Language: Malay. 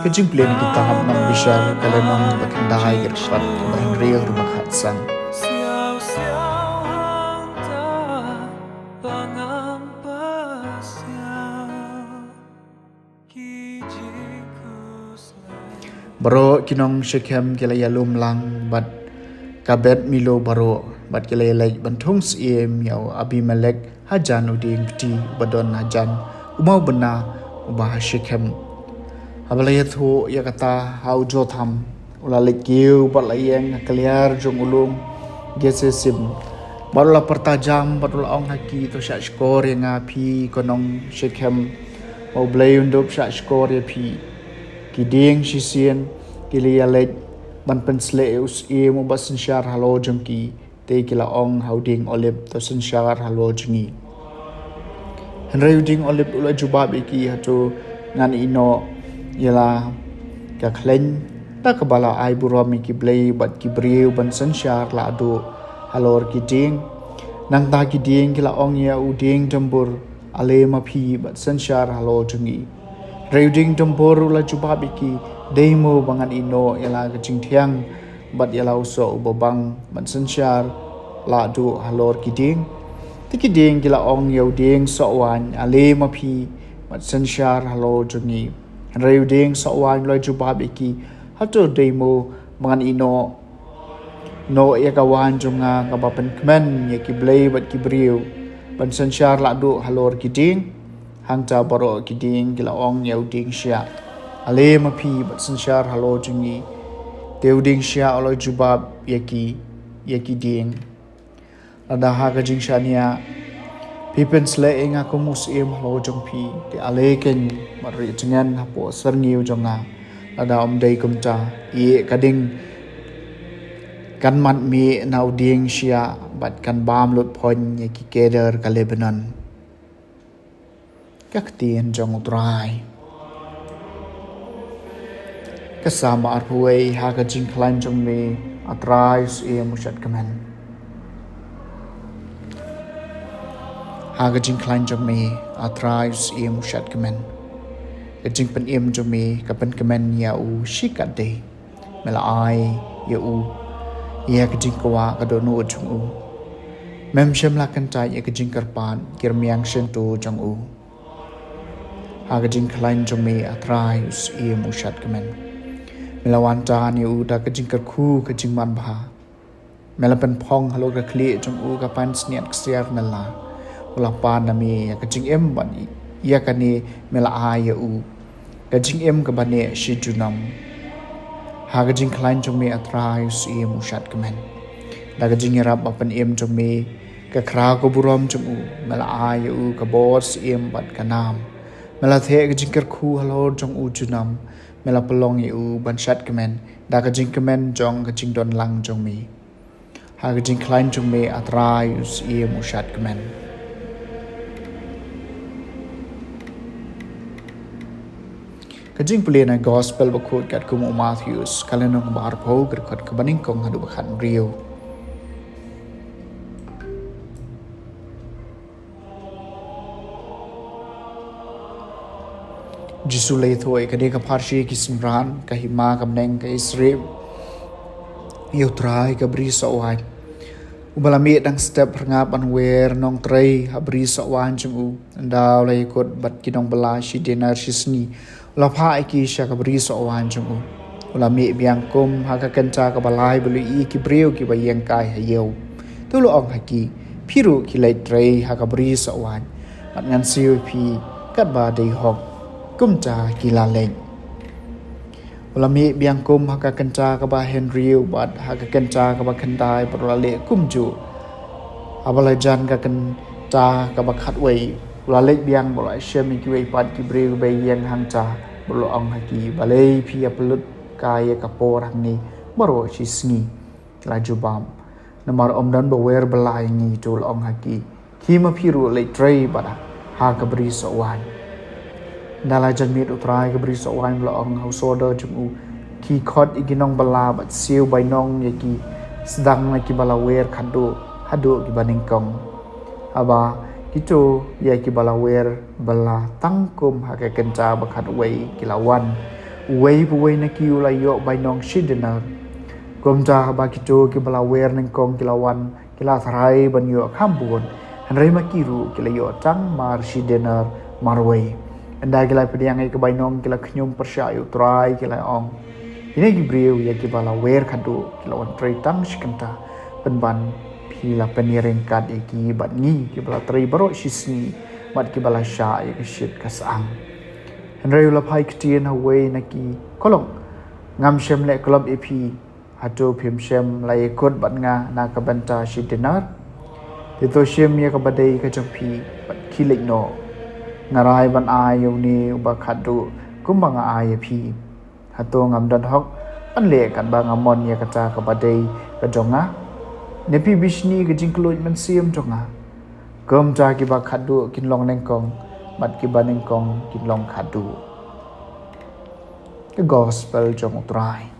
Kajing pilihan kita nang bisa kalian nang berkendai gerpat kebahan real rumah khatsan. Baro kinong Shechem kila yalum lang bat kabet milo baro bat kila yalai bantung siem yau Abimelek hajan uding peti badon hajan umau bena ubah Shechem abalaya thu ya kata hau jotham ulalek kiu bat layeng kaliar jong ulum gesesim barulah pertajam barulah ong haki to syak skor yang api konong Shechem mau belai undup syak skor ya pi kiding sisian kili yalet ban pensle us e mo basin syar halo jengki te kila ong hauding olip to sin syar halo jengi henry uding olip ula jubab iki hatu ngan ino yala ka klen ta kabala ai buram iki blei bat ki briu ban sin syar la adu halor kiding nang ta kiding kila ong ya uding jambur ale mapi bat sin syar halo jengi Reuding tempur ula jubab iki demo bangan ino yala kecing tiang bat yala uso ubabang ban sensyar la du halor kiding tikiding kila ong yauding sowan ale mapi bat sensyar halo jungi reuding sowan ula jubab iki hatu demo bangan ino no yakawan junga kabapen kemen yakiblei bat kibriu ban sensyar la du halor kiding hang ta baro kiding kila ong yauding sya ale mapi bat sensyar halo jungi teuding sya alo jubab yaki ding ada ha ka jing syania pipen sle enga ko musim halo jong pi te ale ken mari jengan hapo serniu jonga ada om dei kumta ye kading kan mat mi nauding sya bat kan bam lut pon yaki keder ka Lebanon các tiền trong utrai kasama arhuai haga jing klan trong me atrai e mushat kaman haga jing klan trong me atrai e mushat kaman jing pen em trong me kapan kaman ya u shikade mela ai ya u ya ka jing kwa ka do no chung u mem shem la kan tai ya ka jing karpan kirmiang shen tu trong u Hagajing kelain jome atrai us ia mushat kemen melawan tahan ya uda kajing kerku kajing manbha melapan pong halo ka kli jong u kapan sniat ksiar nala ulapan nami ya kajing em ban ia kani mela ya u kajing em ka bane shi junam hagajing kelain jome atrai us ia mushat kemen dagajing rap apan em jome ka kra ko buram jong u mela ya u ka bos em bat kanam mela the ka jingker khu halo jong u junam mela pelong u ban shat kemen da ka jing kemen jong ka jing don lang jong mi ha ka jing klein jong me atrai us e mu shat kemen ka jing pule na gospel ba khot kat ku Matthews kalenong bar pho ker khot ka baning kong hadu ba khan rio Jisu lay thoi ka de ka parshi ki simran ka hima ka mneng ka Israel yutrai ka bri sawai ubalami dang step ngap an wer nong trei habri sawan chung u ndaw lay kot bat kinong bala shi dinar shisni la pha ki sha ka bri sawan chung u ulami biang kum ha ka kenta ka balai bulu i ki breu ki ba yeng kai ha yeu tu lo ong ha ki phiru ki lay trei ha ka bri sawan bat ngan siu pi kat ba dei hok kumta kila leng ulami biang kum haka kenta ka ba Henry bat haka kenta ka ba khandai parale kumju abalajan ka kenta ka ba khatwei ulale biang bolai shemi ki wei pat ki breu bei yang hangcha bolo ong haki balei phi aplut kaya ka por hangni baro shisni la jubam namar omdan bo wer belai ngi tul ong haki khima phiru le trei bada ha ka bri sawan Nala janmit utrai ka bri sawan la ong hausoda jumu ki khot iginong bala bat siu bai nong yaki sedang na ki bala wer khadu hadu ki baning kong aba kito ya ki bala wer bala tangkum ha ka kenca bakhat wei kilawan Uway buway na kiu layo by nong shidenar. Gomja ba kito kibala wer neng kong kilawan kila tharai ban yo khambun. Hanrai makiru kila yo tang mar shidenar marway. Anda kila pediang ai kebai nong kila knyum persyayu trai kila ong. Ini gibriu ya kibala wer khadu kila wan trai tang shikanta penban pila penireng kad iki bat ngi kibala trai barok shisni bat kibala sha ya kishit kasang. Henry ulapai ketien hawai naki kolong ngam shem le club ep hatu phim shem lai kot bat nga na ka banta shidinar tito shem ya ka badai ka jampi bat kilik no ngarai ban ai yoni uba khadu kumbanga ai ep hatu ngam dan hok an le kan ba ngamon ya ka badai ka jonga nepi bishni ka jingkloj man siam jonga kom ta ki ba khadu kin long neng kong bat ki baneng kong kin long khadu. The gospel jong utrai.